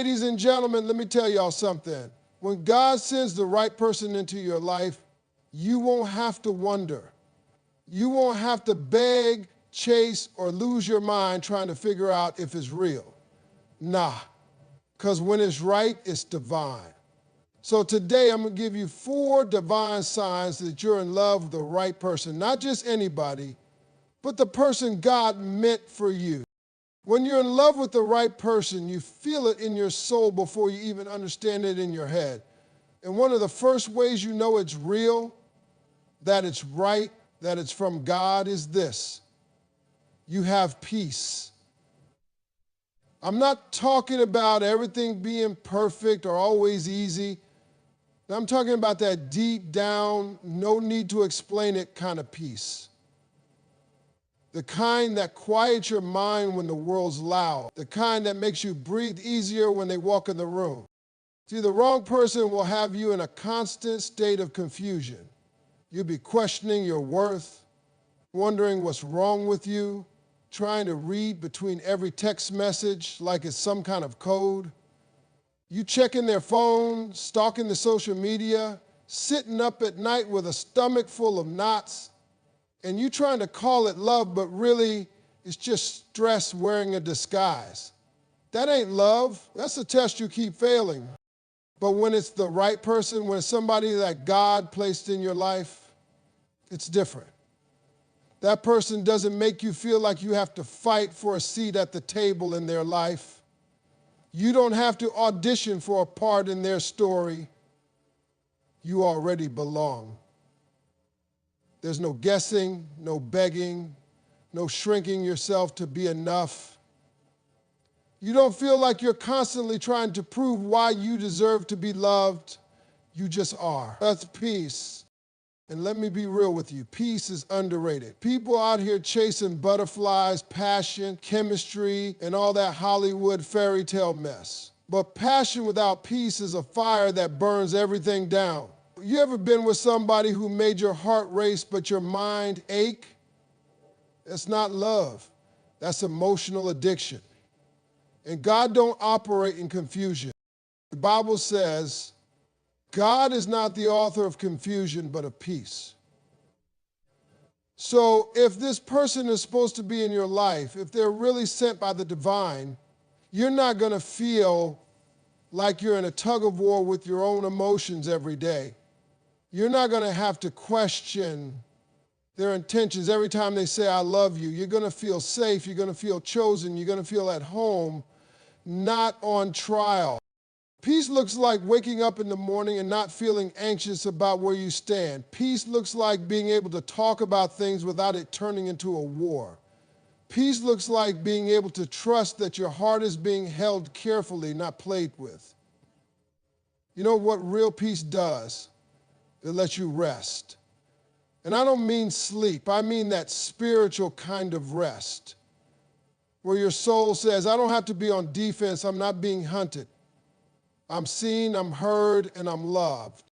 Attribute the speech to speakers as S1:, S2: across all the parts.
S1: ladies and gentlemen, let me tell y'all something. When God sends the right person into your life, you won't have to wonder. You won't have to beg, chase, or lose your mind trying to figure out if it's real. Nah, because when it's right, it's divine. So today I'm going to give you 4 divine signs that you're in love with the right person. Not just anybody, but the person God meant for you. When you're in love with the right person, you feel it in your soul before you even understand it in your head. And one of the first ways you know it's real, that it's right, that it's from God is this: you have peace. I'm not talking about everything being perfect or always easy. I'm talking about that deep down, no need to explain it kind of peace. The kind that quiets your mind when the world's loud. The kind that makes you breathe easier when they walk in the room. See, the wrong person will have you in a constant state of confusion. You'll be questioning your worth, wondering what's wrong with you, trying to read between every text message like it's some kind of code. You checking their phone, stalking the social media, sitting up at night with a stomach full of knots, and you trying to call it love, but really it's just stress wearing a disguise. That ain't love. That's a test you keep failing. But when it's the right person, when it's somebody that God placed in your life, it's different. That person doesn't make you feel like you have to fight for a seat at the table in their life. You don't have to audition for a part in their story. You already belong. There's no guessing, no begging, no shrinking yourself to be enough. You don't feel like you're constantly trying to prove why you deserve to be loved. You just are. That's peace. And let me be real with you, peace is underrated. People out here chasing butterflies, passion, chemistry, and all that Hollywood fairy tale mess. But passion without peace is a fire that burns everything down. You ever been with somebody who made your heart race but your mind ache? That's not love. That's emotional addiction. And God don't operate in confusion. The Bible says, God is not the author of confusion, but of peace. So if this person is supposed to be in your life, if they're really sent by the divine, you're not going to feel like you're in a tug of war with your own emotions every day. You're not going to have to question their intentions every time they say, I love you. You're going to feel safe. You're going to feel chosen. You're going to feel at home, not on trial. Peace looks like waking up in the morning and not feeling anxious about where you stand. Peace looks like being able to talk about things without it turning into a war. Peace looks like being able to trust that your heart is being held carefully, not played with. You know what real peace does? It lets you rest. And I don't mean sleep. I mean that spiritual kind of rest where your soul says, I don't have to be on defense. I'm not being hunted. I'm seen, I'm heard, and I'm loved.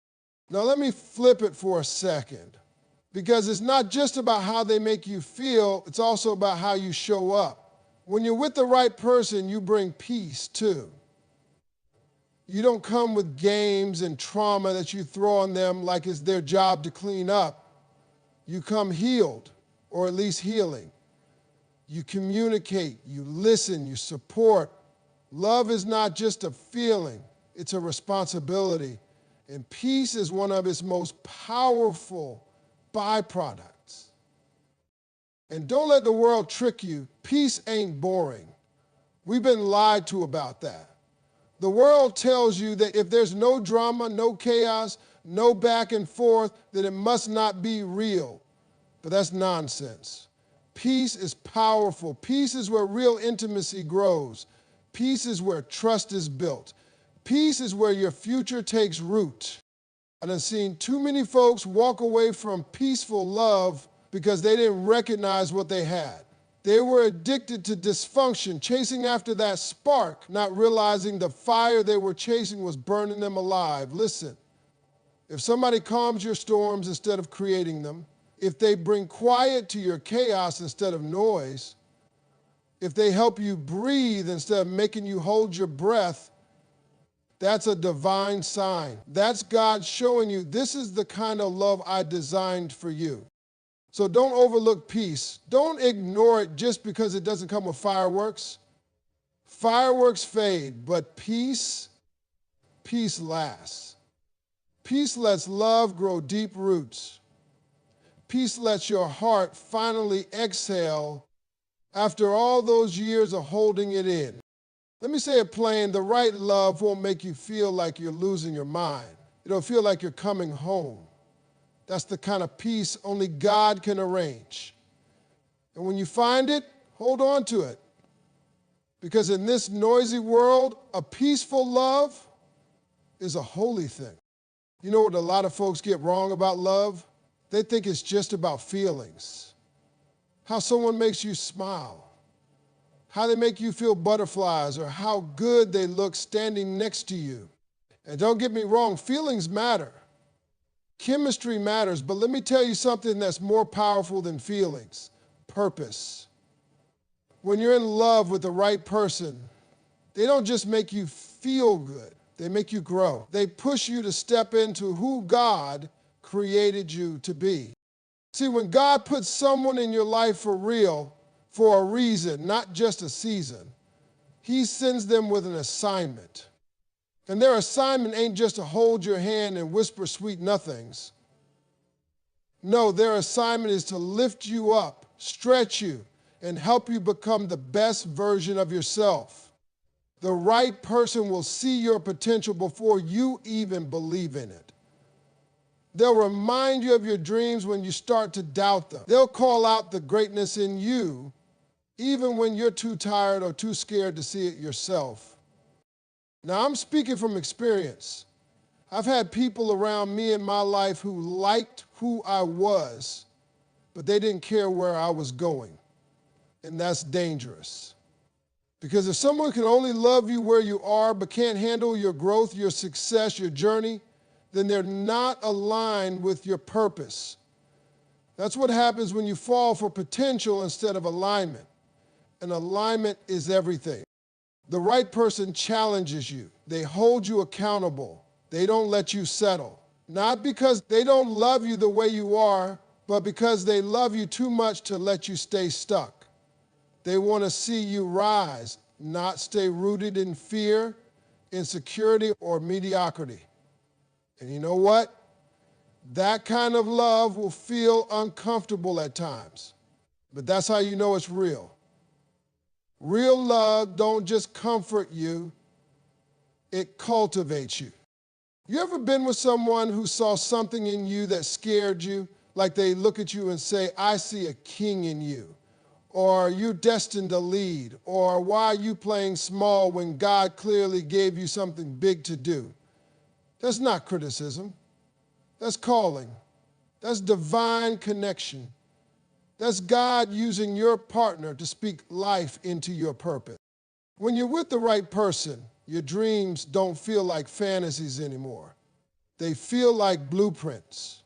S1: Now let me flip it for a second, because it's not just about how they make you feel, it's also about how you show up. When you're with the right person, you bring peace too. You don't come with games and trauma that you throw on them like it's their job to clean up. You come healed, or at least healing. You communicate, you listen, you support. Love is not just a feeling, it's a responsibility. And peace is one of its most powerful byproducts. And don't let the world trick you. Peace ain't boring. We've been lied to about that. The world tells you that if there's no drama, no chaos, no back and forth, then it must not be real. But that's nonsense. Peace is powerful. Peace is where real intimacy grows. Peace is where trust is built. Peace is where your future takes root. I've seen too many folks walk away from peaceful love because they didn't recognize what they had. They were addicted to dysfunction, chasing after that spark, not realizing the fire they were chasing was burning them alive. Listen, if somebody calms your storms instead of creating them, if they bring quiet to your chaos instead of noise, if they help you breathe instead of making you hold your breath, That's a divine sign. That's God showing you this is the kind of love I designed for you. So don't overlook peace. Don't ignore it just because it doesn't come with fireworks. Fireworks fade, but peace lasts. Peace lets love grow deep roots. Peace lets your heart finally exhale after all those years of holding it in. Let me say it plain, the right love won't make you feel like you're losing your mind. It'll feel like you're coming home. That's the kind of peace only God can arrange. And when you find it, hold on to it. Because in this noisy world, a peaceful love is a holy thing. You know what a lot of folks get wrong about love? They think it's just about feelings. How someone makes you smile, how they make you feel butterflies, or how good they look standing next to you. And don't get me wrong, feelings matter. Chemistry matters, but let me tell you something that's more powerful than feelings: purpose. When you're in love with the right person, they don't just make you feel good, they make you grow. They push you to step into who God created you to be. See, when God puts someone in your life for real, for a reason, not just a season, He sends them with an assignment. And their assignment ain't just to hold your hand and whisper sweet nothings. No, their assignment is to lift you up, stretch you, and help you become the best version of yourself. The right person will see your potential before you even believe in it. They'll remind you of your dreams when you start to doubt them. They'll call out the greatness in you, even when you're too tired or too scared to see it yourself. Now, I'm speaking from experience. I've had people around me in my life who liked who I was, but they didn't care where I was going. And that's dangerous. Because if someone can only love you where you are, but can't handle your growth, your success, your journey, then they're not aligned with your purpose. That's what happens when you fall for potential instead of alignment. And alignment is everything. The right person challenges you. They hold you accountable. They don't let you settle. Not because they don't love you the way you are, but because they love you too much to let you stay stuck. They want to see you rise, not stay rooted in fear, insecurity, or mediocrity. And you know what? That kind of love will feel uncomfortable at times. But that's how you know it's real. Real love don't just comfort you, it cultivates you. You ever been with someone who saw something in you that scared you? Like they look at you and say, I see a king in you. Or you're destined to lead. Or why are you playing small when God clearly gave you something big to do? That's not criticism. That's calling. That's divine connection. That's God using your partner to speak life into your purpose. When you're with the right person, your dreams don't feel like fantasies anymore. They feel like blueprints.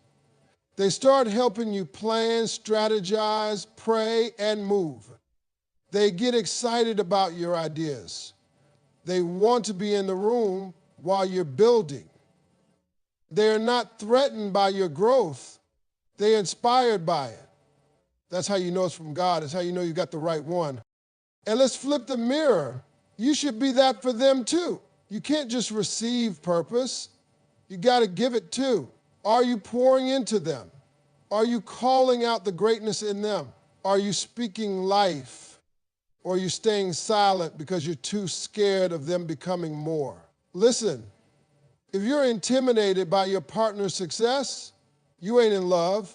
S1: They start helping you plan, strategize, pray, and move. They get excited about your ideas. They want to be in the room while you're building. They're not threatened by your growth. They're inspired by it. That's how you know it's from God. It's how you know you got the right one. And let's flip the mirror. You should be that for them too. You can't just receive purpose. You got to give it too. Are you pouring into them? Are you calling out the greatness in them? Are you speaking life? Or are you staying silent because you're too scared of them becoming more? Listen, if you're intimidated by your partner's success, you ain't in love.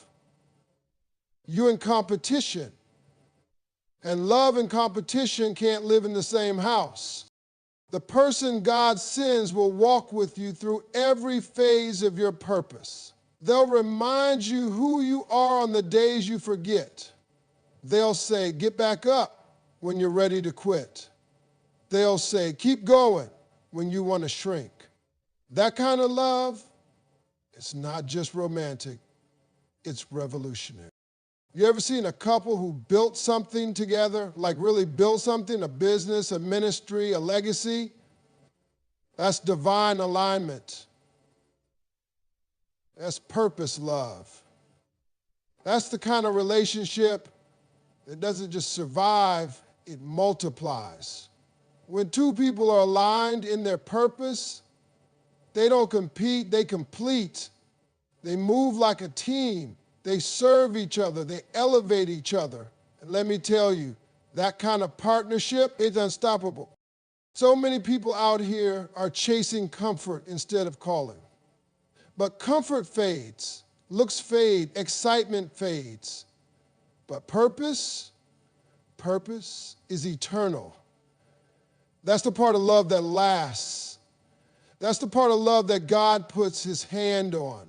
S1: You're in competition. And love and competition can't live in the same house. The person God sends will walk with you through every phase of your purpose. They'll remind you who you are on the days you forget. They'll say, get back up when you're ready to quit. They'll say, keep going when you want to shrink. That kind of love, it's not just romantic, it's revolutionary. You ever seen a couple who built something together, like really built something, a business, a ministry, a legacy? That's divine alignment. That's purpose love. That's the kind of relationship that doesn't just survive, it multiplies. When two people are aligned in their purpose, they don't compete, they complete. They move like a team. They serve each other. They elevate each other. And let me tell you, that kind of partnership is unstoppable. So many people out here are chasing comfort instead of calling. But comfort fades, looks fade, excitement fades. But purpose is eternal. That's the part of love that lasts. That's the part of love that God puts his hand on.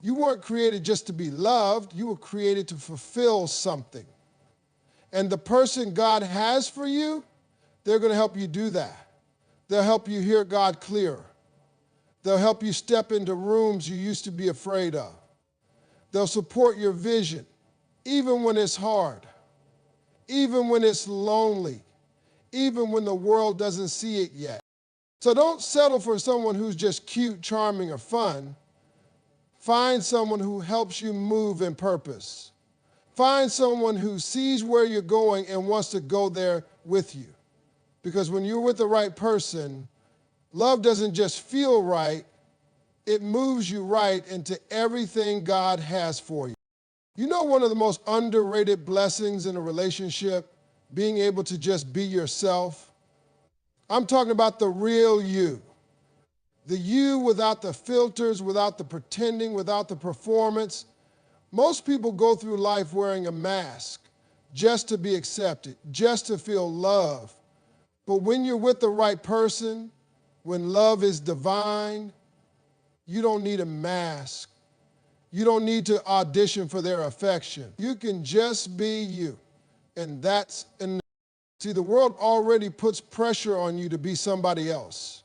S1: You weren't created just to be loved, you were created to fulfill something. And the person God has for you, they're going to help you do that. They'll help you hear God clearer. They'll help you step into rooms you used to be afraid of. They'll support your vision, even when it's hard, even when it's lonely, even when the world doesn't see it yet. So don't settle for someone who's just cute, charming, or fun. Find someone who helps you move in purpose. Find someone who sees where you're going and wants to go there with you. Because when you're with the right person, love doesn't just feel right, it moves you right into everything God has for you. You know, one of the most underrated blessings in a relationship, being able to just be yourself. I'm talking about the real you. The you without the filters, without the pretending, without the performance. Most people go through life wearing a mask just to be accepted, just to feel love. But when you're with the right person, when love is divine, you don't need a mask. You don't need to audition for their affection. You can just be you, and that's enough. See, the world already puts pressure on you to be somebody else.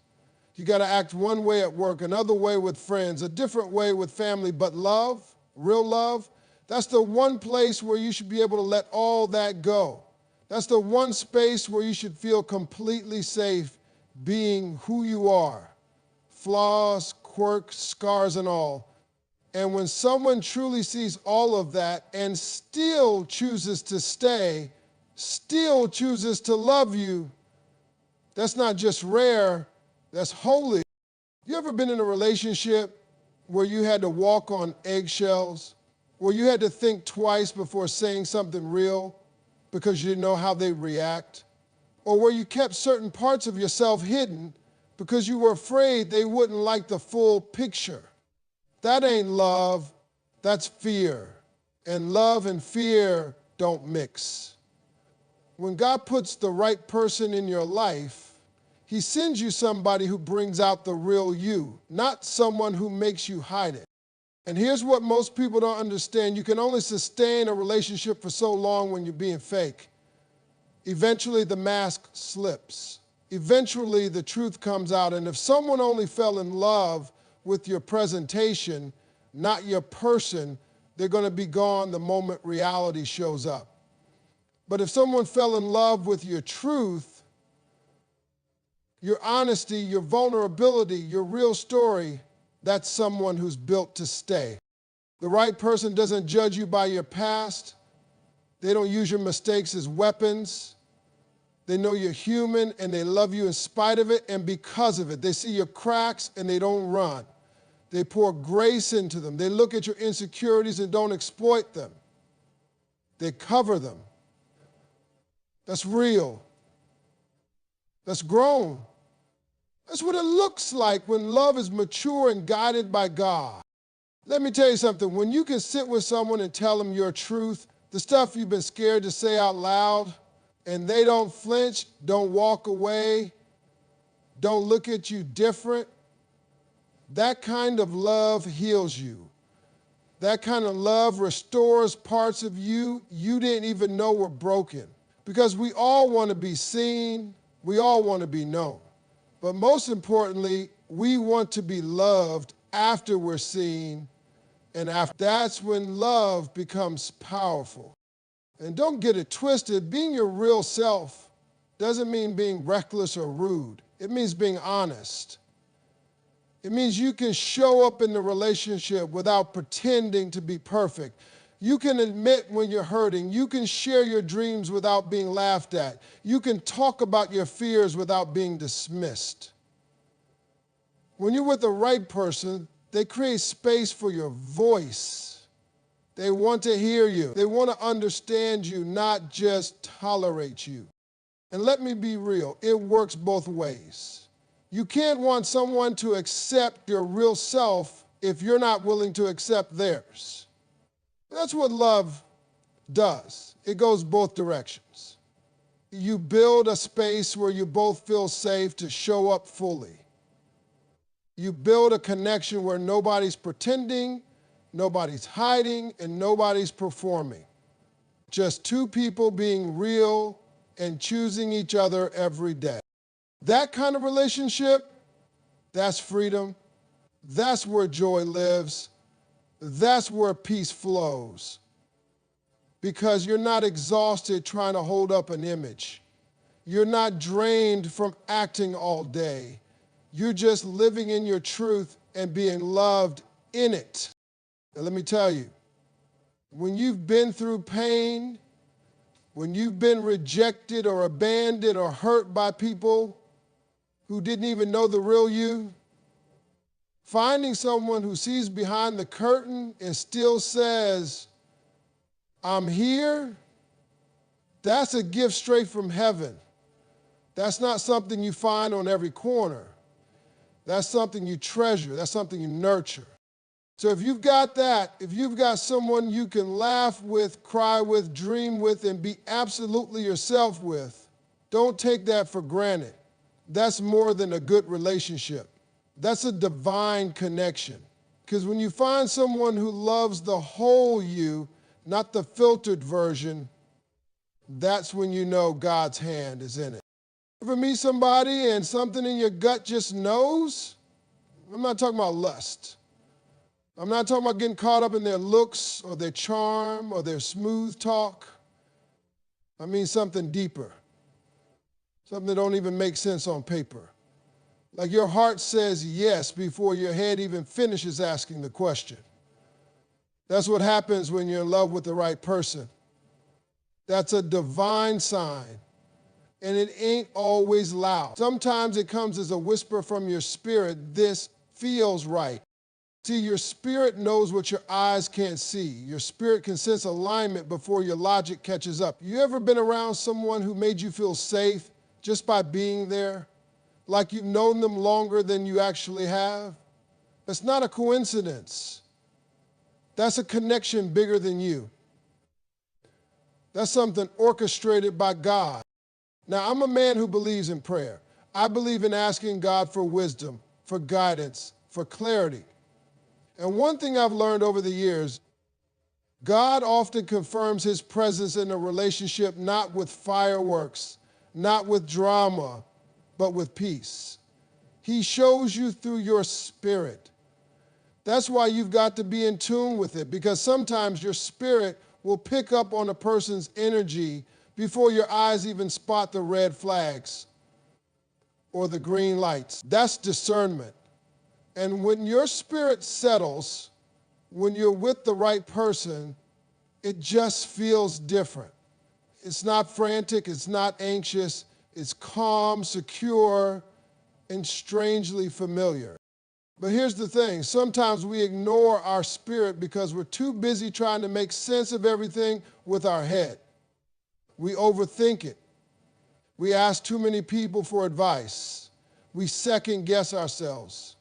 S1: You got to act one way at work, another way with friends, a different way with family, but love, real love, that's the one place where you should be able to let all that go. That's the one space where you should feel completely safe being who you are. Flaws, quirks, scars, and all. And when someone truly sees all of that and still chooses to stay, still chooses to love you, that's not just rare, that's holy. You ever been in a relationship where you had to walk on eggshells, where you had to think twice before saying something real because you didn't know how they'd react? Or where you kept certain parts of yourself hidden because you were afraid they wouldn't like the full picture? That ain't love, that's fear. And love and fear don't mix. When God puts the right person in your life, he sends you somebody who brings out the real you, not someone who makes you hide it. And here's what most people don't understand. You can only sustain a relationship for so long when you're being fake. Eventually, the mask slips. Eventually, the truth comes out. And if someone only fell in love with your presentation, not your person, they're going to be gone the moment reality shows up. But if someone fell in love with your truth, your honesty, your vulnerability, your real story, that's someone who's built to stay. The right person doesn't judge you by your past. They don't use your mistakes as weapons. They know you're human and they love you in spite of it and because of it. They see your cracks and they don't run. They pour grace into them. They look at your insecurities and don't exploit them. They cover them. That's real. That's grown. That's what it looks like when love is mature and guided by God. Let me tell you something. When you can sit with someone and tell them your truth, the stuff you've been scared to say out loud, and they don't flinch, don't walk away, don't look at you different, that kind of love heals you. That kind of love restores parts of you you didn't even know were broken. Because we all want to be seen, we all want to be known. But most importantly, we want to be loved after we're seen, and after. That's when love becomes powerful. And don't get it twisted, being your real self doesn't mean being reckless or rude. It means being honest. It means you can show up in the relationship without pretending to be perfect. You can admit when you're hurting. You can share your dreams without being laughed at. You can talk about your fears without being dismissed. When you're with the right person, they create space for your voice. They want to hear you. They want to understand you, not just tolerate you. And let me be real, it works both ways. You can't want someone to accept your real self if you're not willing to accept theirs. That's what love does. It goes both directions. You build a space where you both feel safe to show up fully. You build a connection where nobody's pretending, nobody's hiding, and nobody's performing. Just two people being real and choosing each other every day. That kind of relationship, that's freedom. That's where joy lives. That's where peace flows. Because you're not exhausted trying to hold up an image. You're not drained from acting all day. You're just living in your truth and being loved in it. And let me tell you, when you've been through pain, when you've been rejected or abandoned or hurt by people who didn't even know the real you, finding someone who sees behind the curtain and still says, I'm here, that's a gift straight from heaven. That's not something you find on every corner. That's something you treasure. That's something you nurture. So if you've got that, if you've got someone you can laugh with, cry with, dream with, and be absolutely yourself with, don't take that for granted. That's more than a good relationship. That's a divine connection. Because when you find someone who loves the whole you, not the filtered version, that's when you know God's hand is in it. Ever meet somebody and something in your gut just knows? I'm not talking about lust. I'm not talking about getting caught up in their looks or their charm or their smooth talk. I mean something deeper, something that don't even make sense on paper. Like your heart says yes before your head even finishes asking the question. That's what happens when you're in love with the right person. That's a divine sign. And it ain't always loud. Sometimes it comes as a whisper from your spirit, this feels right. See, your spirit knows what your eyes can't see. Your spirit can sense alignment before your logic catches up. You ever been around someone who made you feel safe just by being there? Like you've known them longer than you actually have? That's not a coincidence. That's a connection bigger than you. That's something orchestrated by God. Now, I'm a man who believes in prayer. I believe in asking God for wisdom, for guidance, for clarity. And one thing I've learned over the years, God often confirms his presence in a relationship not with fireworks, not with drama, but with peace. He shows you through your spirit. That's why you've got to be in tune with it, because sometimes your spirit will pick up on a person's energy before your eyes even spot the red flags or the green lights. That's discernment. And when your spirit settles, when you're with the right person, it just feels different. It's not frantic, it's not anxious, it's calm, secure, and strangely familiar. But here's the thing, sometimes we ignore our spirit because we're too busy trying to make sense of everything with our head. We overthink it. We ask too many people for advice. We second guess ourselves.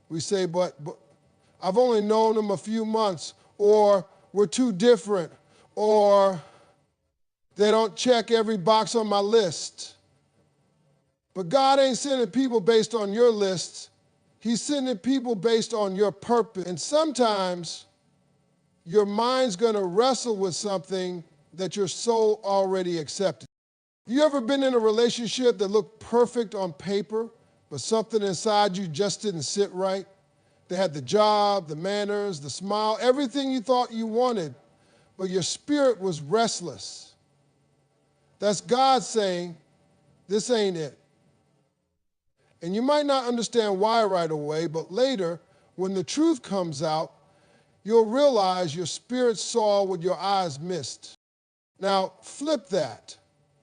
S1: We say, but I've only known them a few months, or we're too different, or they don't check every box on my list. But God ain't sending people based on your lists. He's sending people based on your purpose. And sometimes your mind's going to wrestle with something that your soul already accepted. You ever been in a relationship that looked perfect on paper, but something inside you just didn't sit right? They had the job, the manners, the smile, everything you thought you wanted, but your spirit was restless. That's God saying, this ain't it. And you might not understand why right away, but later, when the truth comes out, you'll realize your spirit saw what your eyes missed. Now, flip that.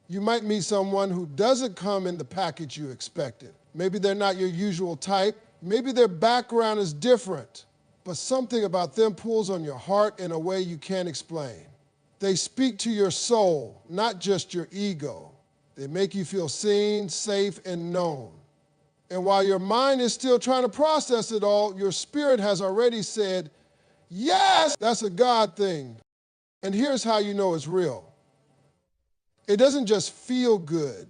S1: You might meet someone who doesn't come in the package you expected. Maybe they're not your usual type. Maybe their background is different, but something about them pulls on your heart in a way you can't explain. They speak to your soul, not just your ego. They make you feel seen, safe, and known. And while your mind is still trying to process it all, your spirit has already said, yes, that's a God thing. And here's how you know it's real. It doesn't just feel good.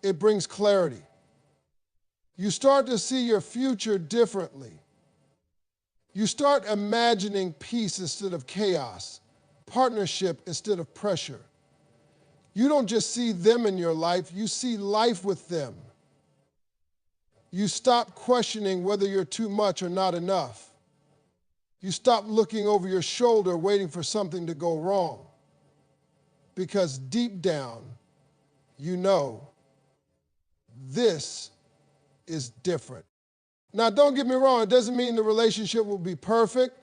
S1: It brings clarity. You start to see your future differently. You start imagining peace instead of chaos, partnership instead of pressure. You don't just see them in your life, you see life with them. You stop questioning whether you're too much or not enough. You stop looking over your shoulder waiting for something to go wrong. Because deep down, you know this is different. Now, don't get me wrong, it doesn't mean the relationship will be perfect.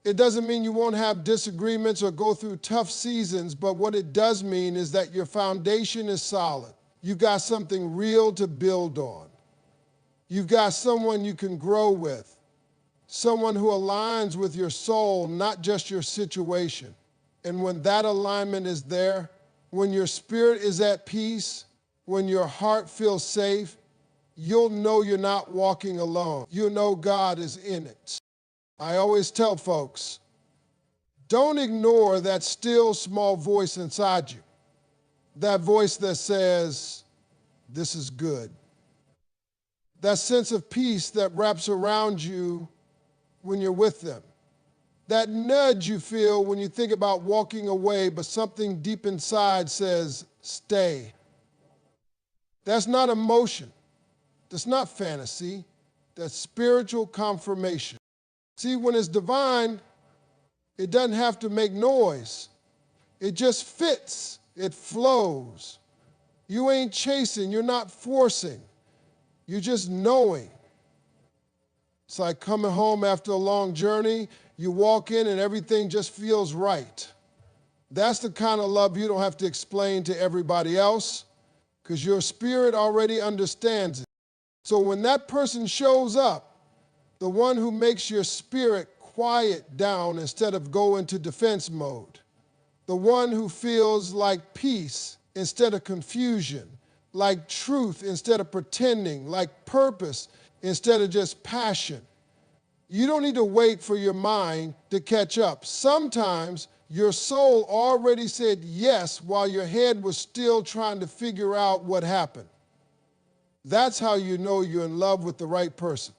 S1: It doesn't mean you won't have disagreements or go through tough seasons, but what it does mean is that your foundation is solid. You've got something real to build on. You've got someone you can grow with, someone who aligns with your soul, not just your situation. And when that alignment is there, when your spirit is at peace, when your heart feels safe, you'll know you're not walking alone. You'll know God is in it. I always tell folks, don't ignore that still small voice inside you. That voice that says, this is good. That sense of peace that wraps around you when you're with them. That nudge you feel when you think about walking away, but something deep inside says, stay. That's not emotion. That's not fantasy. That's spiritual confirmation. See, when it's divine, it doesn't have to make noise. It just fits. It flows. You ain't chasing. You're not forcing. You're just knowing. It's like coming home after a long journey. You walk in and everything just feels right. That's the kind of love you don't have to explain to everybody else because your spirit already understands it. So when that person shows up, the one who makes your spirit quiet down instead of go into defense mode, the one who feels like peace instead of confusion, like truth instead of pretending, like purpose instead of just passion. You don't need to wait for your mind to catch up. Sometimes your soul already said yes while your head was still trying to figure out what happened. That's how you know you're in love with the right person.